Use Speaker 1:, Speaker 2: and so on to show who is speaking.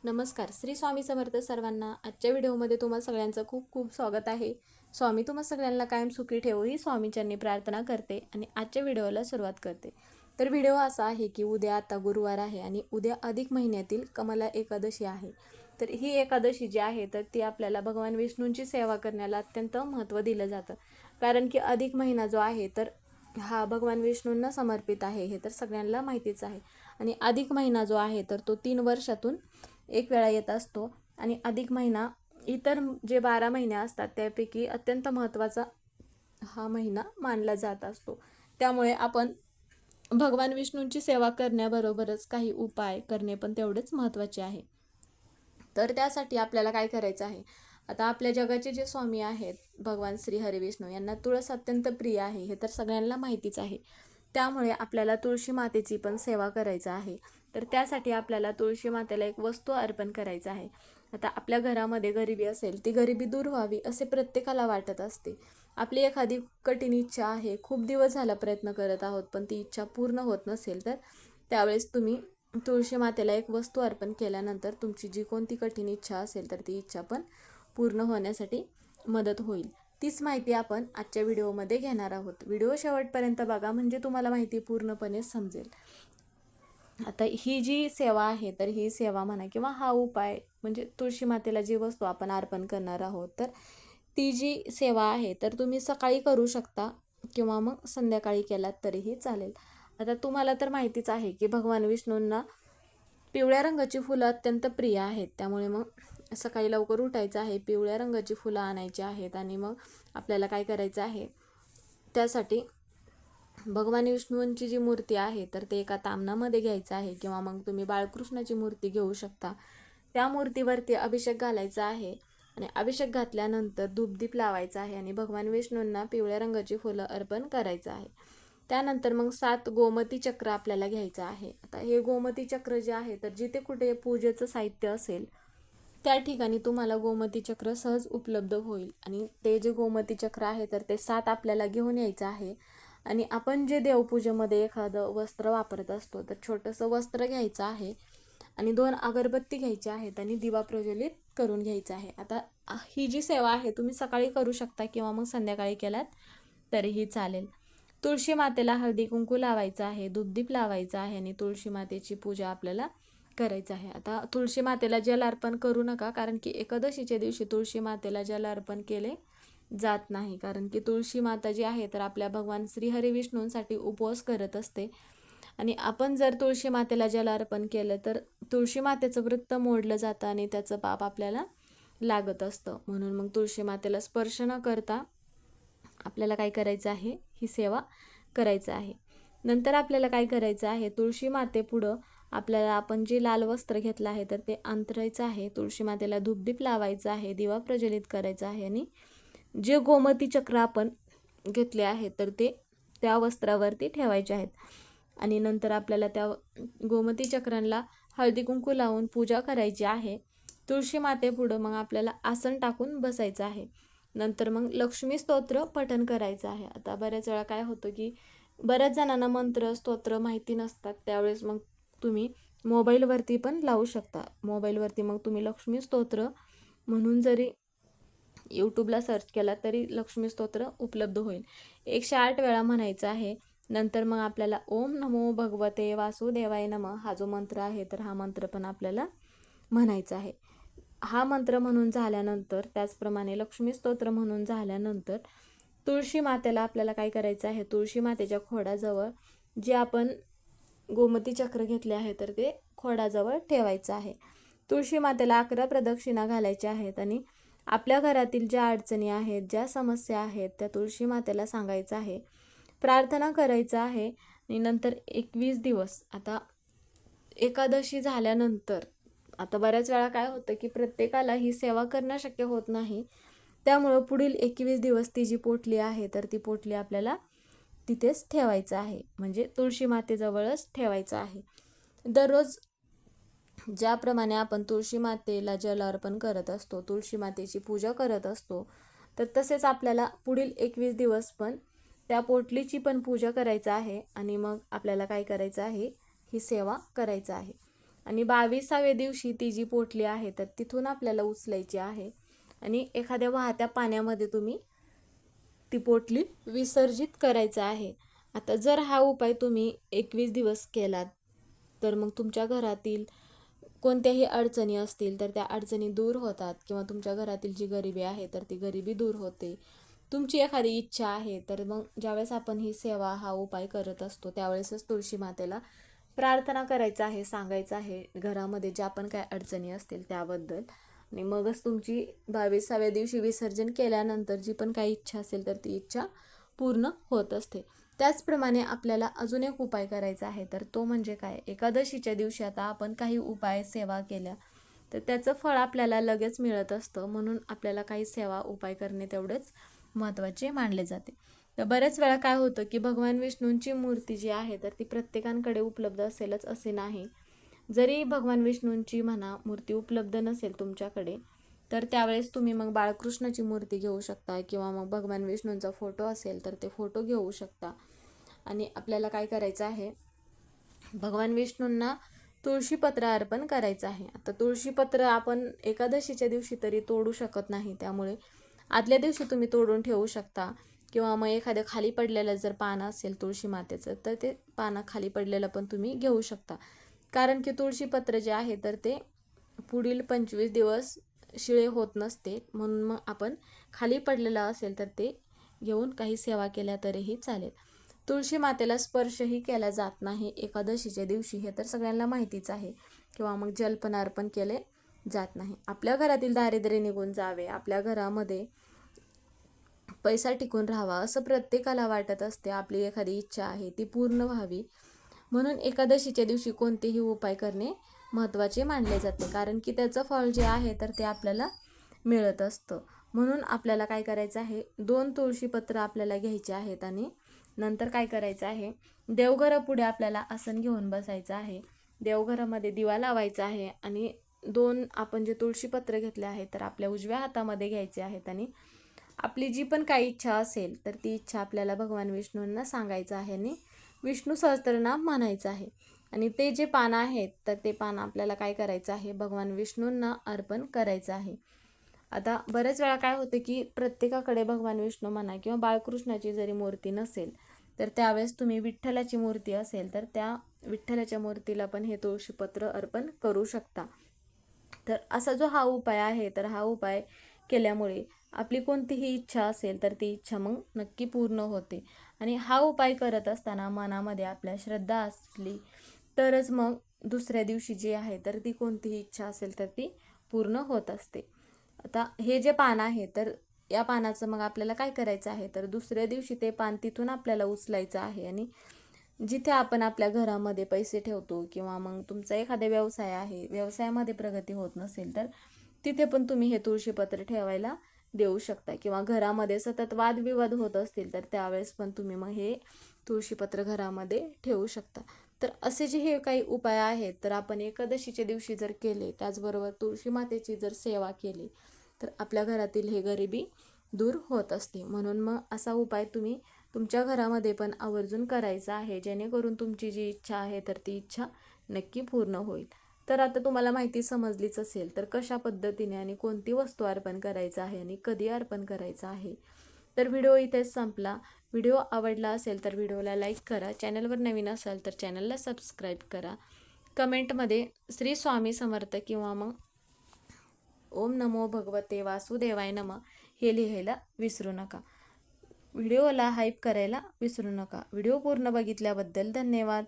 Speaker 1: नमस्कार. श्री स्वामी समर्थ सर्वांना. आजच्या व्हिडिओमध्ये तुम्हा सगळ्यांचं खूप खूप स्वागत आहे. स्वामी तुम्हा सगळ्यांना कायम सुखी ठेवो ही स्वामींच्यांनी प्रार्थना करते आणि आजच्या व्हिडिओला सुरुवात करते. तर व्हिडिओ असा आहे की उद्या आता गुरुवार आहे आणि उद्या अधिक महिन्यातील कमला एकादशी आहे. तर ही एकादशी जी आहे तर ती आपल्याला भगवान विष्णूंची सेवा करण्याला अत्यंत महत्त्व दिलं जातं. कारण की अधिक महिना जो आहे तर हा भगवान विष्णूंना समर्पित आहे, हे तर सगळ्यांना माहितीच आहे. आणि अधिक महिना जो आहे तर तो 3 वर्षातून एक वेळा येत असतो. आणि अधिक महिना इतर जे 12 महिने असतात त्यापैकी अत्यंत महत्त्वाचा हा महिना मानला जात असतो. त्यामुळे आपण भगवान विष्णूंची सेवा करण्याबरोबरच काही उपाय करणे पण तेवढेच महत्त्वाचे आहे. तर त्यासाठी आपल्याला काय करायचं आहे, आता आपल्या जगाचे जे स्वामी आहेत भगवान श्री हरिविष्णू यांना तुळस अत्यंत प्रिय आहे, हे तर सगळ्यांना माहितीच आहे. त्यामुळे आपल्याला तुळशी मातेची पण सेवा करायचं आहे. तर त्यासाठी आपल्याला तुळशी मातेला एक वस्तू अर्पण करायचं आहे. आता आपल्या घरामध्ये गरिबी असेल, ती गरिबी दूर व्हावी असे प्रत्येकाला वाटत असते. आपली एखादी कठीण इच्छा आहे, खूप दिवस झाला प्रयत्न करत आहोत पण ती इच्छा पूर्ण होत नसेल, तर त्यावेळेस तुम्ही तुळशी मातेला एक वस्तू अर्पण केल्यानंतर तुमची जी कोणती कठीण इच्छा असेल तर ती इच्छा पण पूर्ण होण्यासाठी मदत होईल. तीच माहिती आपण आजच्या व्हिडिओमध्ये घेणार आहोत. व्हिडिओ शेवटपर्यंत बघा म्हणजे तुम्हाला माहिती पूर्णपणे समजेल. आता ही जी सेवा आहे तर ही सेवा म्हणा किंवा हा उपाय म्हणजे तुळशी मातेला जी वस्तू आपण अर्पण करणार आहोत तर ती जी सेवा आहे तर तुम्ही सकाळी करू शकता किंवा मग संध्याकाळी केलात तरीही चालेल. आता तुम्हाला तर माहितीच आहे की भगवान विष्णूंना पिवळ्या रंगाची फुलं अत्यंत प्रिय आहेत. त्यामुळे मग सकाळी लवकर उठायचं आहे, पिवळ्या रंगाची फुलं आणायची आहेत आणि मग आपल्याला काय करायचं आहे, त्यासाठी भगवान विष्णूंची जी मूर्ती आहे तर ते एका तामणामध्ये घ्यायचं आहे किंवा मग तुम्ही बाळकृष्णाची मूर्ती घेऊ शकता. त्या मूर्तीवरती अभिषेक घालायचा आहे आणि अभिषेक घातल्यानंतर धूपदीप लावायचा आहे आणि भगवान विष्णूंना पिवळ्या रंगाची फुलं अर्पण करायचं आहे. त्यानंतर मग 7 गोमती चक्र आपल्याला घ्यायचं आहे. आता हे गोमती चक्र जे आहे तर जिथे कुठे पूजेचं साहित्य असेल त्या ठिकाणी तुम्हाला गोमती चक्र सहज उपलब्ध होईल. आणि ते जे गोमती चक्र आहे तर ते 7 आपल्याला घेऊन यायचं आहे. आणि आपण जे देवपूजेमध्ये एखादं वस्त्र वापरत असतो तर छोटंसं वस्त्र घ्यायचं आहे आणि 2 अगरबत्ती घ्यायच्या आहेत आणि दिवा प्रज्वलित करून घ्यायचा आहे. आता ही जी सेवा आहे तुम्ही सकाळी करू शकता किंवा मग संध्याकाळी केलात तरीही चालेल. तुळशी मातेला हळदी कुंकू लावायचं आहे, धूपदीप लावायचा आहे आणि तुळशी मातेची पूजा आपल्याला करायचं आहे. आता तुळशी मातेला जल अर्पण करू नका, कारण की एकादशीच्या दिवशी तुळशी मातेला जल अर्पण केले जात नाही. कारण की तुळशी माता जी आहे तर आपल्या भगवान श्री हरिविष्णूंसाठी उपवास करत असते आणि आपण जर तुळशी मातेला जल अर्पण केलं तर तुळशी मातेचं व्रत मोडलं जातं आणि त्याचं पाप आपल्याला लागत असतं. म्हणून मग तुळशी मातेला स्पर्श न करता आपल्याला काय करायचं आहे, ही सेवा करायचं आहे. नंतर आपल्याला काय करायचं आहे, तुळशी मातेपुढं आपल्याला आपण जे लाल वस्त्र घेतलं आहे तर ते अंतरायचं आहे. तुळशी मातेला धूपदीप लावायचं आहे, दिवा प्रज्वलित करायचा आहे आणि जे गोमती चक्र आपण घेतले आहे तर ते त्या वस्त्रावरती ठेवायचे आहेत. आणि नंतर आपल्याला त्या गोमती चक्रांना हळदी कुंकू लावून पूजा करायची आहे. तुळशी मातेपुढं मग आपल्याला आसन टाकून बसायचं आहे. नंतर मग लक्ष्मी स्तोत्र पठण करायचं आहे. आता बऱ्याच वेळा काय होतं की बऱ्याच जणांना मंत्र स्तोत्र माहिती नसतात, त्यावेळेस मग तुम्ही मोबाईलवरती पण लावू शकता. मोबाईलवरती मग तुम्ही लक्ष्मी स्तोत्र म्हणून जरी यूट्यूबला सर्च केला तरी लक्ष्मी स्तोत्र उपलब्ध होईल. 108 वेळा म्हणायचं आहे. नंतर मग आपल्याला ओम नमो भगवते वासुदेवाय नमः हा जो मंत्र आहे तर हा मंत्र पण आपल्याला म्हणायचा आहे. हा मंत्र म्हणून झाल्यानंतर त्याचप्रमाणे लक्ष्मी स्तोत्र म्हणून झाल्यानंतर तुळशी मातेला आपल्याला काय करायचं आहे, तुळशी मातेच्या खोडाजवळ जे आपण गोमती चक्र घेतले आहे तर ते खोडाजवळ ठेवायचं आहे. तुळशी मातेला 11 प्रदक्षिणा घालायच्या आहेत आणि आपल्या घरातील ज्या अडचणी आहेत, ज्या समस्या आहेत त्या तुळशी मातेला सांगायचं आहे, प्रार्थना करायचं आहे. आणि नंतर 21 दिवस, आता एकादशी झाल्यानंतर आता बऱ्याच वेळा काय होतं की प्रत्येकाला ही सेवा करणं शक्य होत नाही. त्यामुळं पुढील 21 दिवस ती जी पोटली आहे तर ती पोटली आपल्याला तिथेच ठेवायचं आहे, म्हणजे तुळशी मातेजवळच ठेवायचं आहे. दररोज ज्याप्रमाणे आपण तुळशी मातेला जल अर्पण करत असतो, तुळशी मातेची पूजा करत असतो, तर तसेच आपल्याला पुढील 21 दिवस पण त्या पोटलीची पण पूजा करायचं आहे आणि मग आपल्याला काय करायचं आहे, ही सेवा करायचं आहे. आणि 22व्या दिवशी ती जी पोटली आहे तर तिथून आपल्याला उचलायची आहे आणि एखाद्या वाहत्या पाण्यामध्ये तुम्ही ती पोटली विसर्जित करायचं आहे. आता जर हा उपाय तुम्ही 21 दिवस केलात तर मग तुमच्या घरातील कोणत्याही अडचणी असतील तर त्या अडचणी दूर होतात किंवा तुमच्या घरातील जी गरिबी आहे तर ती गरिबी दूर होते. तुमची एखादी इच्छा आहे तर मग ज्यावेळेस आपण ही सेवा हा उपाय करत असतो त्यावेळेसच तुळशी मातेला प्रार्थना करायचं आहे, सांगायचं आहे घरामध्ये ज्या पण काय अडचणी असतील त्याबद्दल. आणि मगच तुमची 22व्या दिवशी विसर्जन केल्यानंतर जी पण काही इच्छा असेल तर ती इच्छा पूर्ण होत असते. त्याचप्रमाणे आपल्याला अजून एक उपाय करायचा आहे तर तो म्हणजे काय, एकादशीच्या दिवशी आता आपण काही उपाय सेवा केल्या तर त्याचं फळ आपल्याला लगेच मिळत असतं. म्हणून आपल्याला काही सेवा उपाय करणे तेवढेच महत्त्वाचे मानले जाते. तर बऱ्याच वेळा काय होतं की भगवान विष्णूंची मूर्ती जी आहे तर ती प्रत्येकांकडे उपलब्ध असेलच असे नाही. जरी भगवान विष्णूंची म्हणा मूर्ती उपलब्ध नसेल तुमच्याकडे तर त्यावेळेस तुम्ही मग बाळकृष्णाची मूर्ती घेऊ शकता किंवा मग भगवान विष्णूंचा फोटो असेल तर ते फोटो घेऊ शकता. आणि आपल्याला काय करायचं आहे, भगवान विष्णूंना तुळशीपत्र अर्पण करायचं आहे. आता तुळशीपत्र आपण एकादशीच्या दिवशी तरी तोडू शकत नाही, त्यामुळे आदल्या दिवशी तुम्ही तोडून ठेवू शकता किंवा मग एखाद्या खाली पडलेलं जर पान असेल तुळशी मातेचं तर ते पानं खाली पडलेलं पण तुम्ही घेऊ शकता. कारण की तुळशीपत्र जे आहे तर ते पुढील 25 दिवस शिळे होत नसते. म्हणून मग आपण खाली पडलेलं असेल तर ते घेऊन काही सेवा केल्या तरीही चालेल. तुळशी मातेला स्पर्शही केला जात नाही एकादशीच्या दिवशी, हे तर सगळ्यांना माहितीच आहे. किंवा मग जलपण अर्पण केले जात नाही. आपल्या घरातील दारिद्र्य निघून जावे, आपल्या घरामध्ये पैसा टिकून राहावा असं प्रत्येकाला वाटत असते. आपली एखादी इच्छा आहे ती पूर्ण व्हावी म्हणून एकादशीच्या दिवशी कोणतेही उपाय करणे महत्त्वाचे मानले जाते. कारण की त्याचं फळ जे आहे तर ते आपल्याला मिळत असतं. म्हणून आपल्याला काय करायचं आहे, 2 तुळशीपत्र आपल्याला घ्यायचे आहेत आणि नंतर काय करायचं आहे, देवघरापुढे आपल्याला आसन घेऊन बसायचं आहे. देवघरामध्ये दिवा लावायचा आहे आणि 2 आपण जे तुळशीपत्र घेतले आहे तर आपल्या उजव्या हातामध्ये घ्यायचे आहेत आणि आपली जी पण काही इच्छा असेल तर ती इच्छा आपल्याला भगवान विष्णूंना सांगायचं आहे आणि विष्णू सहस्त्रनाम म्हणायचं आहे. आणि ते जे पानं आहेत तर ते पानं आपल्याला काय करायचं आहे, भगवान विष्णूंना अर्पण करायचं आहे. आता बऱ्याच वेळा काय होतं की प्रत्येकाकडे भगवान विष्णू म्हणा किंवा बाळकृष्णाची जरी मूर्ती नसेल तर त्यावेळेस तुम्ही विठ्ठलाची मूर्ती असेल तर त्या विठ्ठलाच्या मूर्तीला पण हे तुळशीपत्र अर्पण करू शकता. तर असा जो हा उपाय आहे तर हा उपाय केल्यामुळे आपली कोणतीही इच्छा असेल तर ती इच्छा मग नक्की पूर्ण होते. आणि हा उपाय करत असताना मनामध्ये आपल्या श्रद्धा असली तरच मग दुसऱ्या दिवशी जी आहे तर ती कोणतीही इच्छा असेल तर ती पूर्ण होत असते. आता हे जे पान आहे तर या पानाचं मग आपल्याला काय करायचं आहे, तर दुसऱ्या दिवशी ते पान तिथून आपल्याला उचलायचं आहे आणि जिथे आपण आपल्या घरामध्ये पैसे ठेवतो किंवा मग तुमचा एखादा व्यवसाय आहे, व्यवसायामध्ये प्रगती होत नसेल तर तिथे पण तुम्ही हे तुळशीपत्र ठेवायला देऊ शकता. किंवा घरामध्ये सतत वादविवाद होत असतील तर त्यावेळेस पण तुम्ही मग हे तुळशीपत्र घरामध्ये ठेवू शकता. तर असे जे हे काही उपाय आहेत तर आपण एकादशीच्या दिवशी जर केले, त्याचबरोबर तुळशी मातेची जर सेवा केली तर आपल्या घरातील हे गरिबी दूर होत असते. म्हणून मग असा उपाय तुम्ही तुमच्या घरामध्ये पण आवर्जून करायचा आहे, जेणेकरून तुमची जी इच्छा आहे तर ती इच्छा नक्की पूर्ण होईल. तर आता तुम्हाला माहिती समजलीच असेल तर कशा पद्धतीने आणि कोणती वस्तू अर्पण करायचं आहे आणि कधी अर्पण करायचं आहे. तर व्हिडिओ इथेच संपला. व्हिडिओ आवडला असेल तर व्हिडिओला लाईक करा, चॅनलवर नवीन असाल तर चॅनलला सबस्क्राईब करा. कमेंटमध्ये श्री स्वामी समर्थ किंवा मग ओम नमो भगवते वासुदेवाय नमः हे लिहायला विसरू नका. व्हिडिओला हाईप करायला विसरू नका. व्हिडिओ पूर्ण बघितल्याबद्दल धन्यवाद.